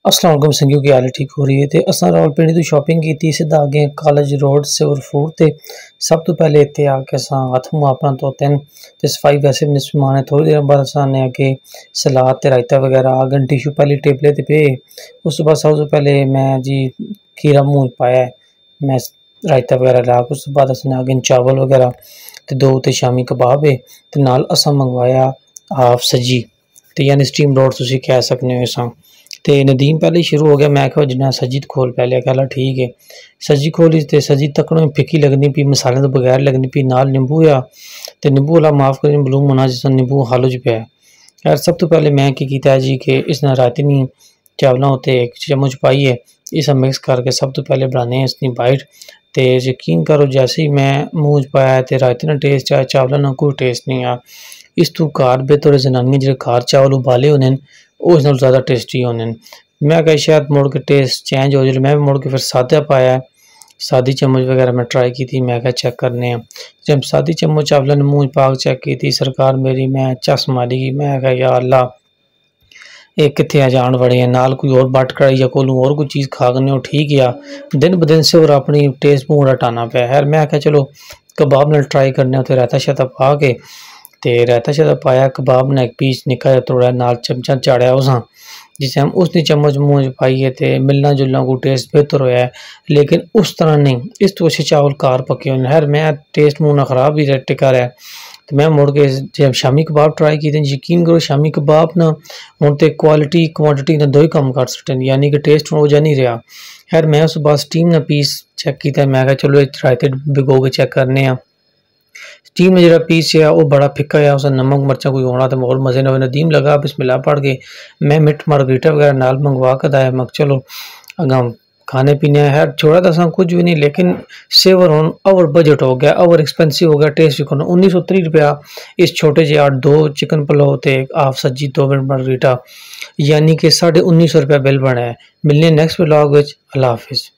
अस्सलाम वालेकुम संगियो की हाल ठीक हो रही है तो असां रावलपिंडी तो शॉपिंग की सीधा अगे कॉलेज रोड सिवर फूड ते सब तो पहले इतने आके असां हथ मुँह अपना धोते हैं तो सफाई वैसे भी निस्मान है। थोड़ी देर बाद असां अगे सलाद ते रायता वगैरह अगन टिशू पहले टेबले ते पे उस बाद सब तो पहले मैं जी खीरा मुँह पाया मैं रायता वगैरह ला उस बाद असने अगन चावल वगैरह तो दो तो शामी कबाब है तो नाल असां मंगवाया हाफ सजी तो यानी स्टीम रोड तुसी कह सकते हो असां ते नदीम पहले शुरू हो गया। मैं आखिया जिन्ना सजी खोल पहले कहला ठीक है सजी खोली तो सजी तकनों फिक्की लगनी पी मसाले तो बगैर लगनी पी नाल नींबू आ तो नींबू वाला माफ़ कर बलूम होना जिस नींबू हालुज पे यार। सब तो पहले मैं की किया जी कि इस रायतनी चावलों उत्ते एक चम्मच पाइए इस मिक्स करके सब तो पहले बनाने इसकी बाइट तो यकीन करो जैसे ही मैं मूँह पाया तो रायते ना टेस्ट आया चावलों ना कोई टेस्ट नहीं आ। इस तू घर बेहतर जनानियां जो घर चावल उबाले होने उस नाल ज़्यादा टेस्टी होने। मैं कहा शायद मुड़ के टेस्ट चेंज हो जाए मैं मुड़ के फिर सादा पाया सादी चम्मच वगैरह मैं ट्राई की थी। मैं क्या चेक करने जब सादी चम्मच चावलों ने मुँह पाक चेक की थी सरकार मेरी मैं चस मारी गई। मैं क्या या अल्लाह एक कितने आ जान बड़े हैं नाल कोई और बट कड़ाई या कोलू और कोई चीज़ खा गने हो ठीक या दिन ब दिन से और अपनी टेस्ट मुँह हटाना पाया यार। मैं क्या चलो कबाब नाल ट्राई करने तो रायता शायता पा के ते रायता शायता पाया कबाब ने एक पीस निका जा तोड़ा नाल चमचा चाड़िया उस जिसे हम उसने चम्मच मुँह पाइए तो मिलना जुलना को टेस्ट बेहतर होया है लेकिन उस तरह नहीं। इस तो अच्छे चावल कार पके होने यार मैं टेस्ट मुँह ना खराब ही टिका रहा तो मैं मुड़ के जब शामी कबाब ट्राई किए यकीन करो शामी कबाब ना हूँ तो क्वालिटी क्वांटिटी ने दो ही कम कर सकते हैं यानी कि टेस्ट हो जा नहीं रहा यार। मैं उस बाद स्टीम ने पीस चेक किया मैं क्या चलो रायते भिगो के चेक करने स्टीम में जरा पीस है वो बड़ा फिक्का है उसे नमक मरचा कोई होना तो और मज़े न नदीम लगा बिस्मिल्लाह पढ़ के मैं मिर्च मार्गरीटा वगैरह नाल मंगवा कर दाया मग चलो अगम खाने पीने है छोड़ा तो कुछ भी नहीं लेकिन सेवर ऑन ओवर बजट हो गया ओवर एक्सपेंसिव हो गया। टेस्ट को 1930 रुपया इस छोटे जे 8 2 चिकन पुलाव तो हाफ सब्जी 2 मिनट मार्गरीटा यानी कि 1950 रुपया बिल बना है। मिलने नेक्स्ट व्लॉग अल्लाह हाफिज़।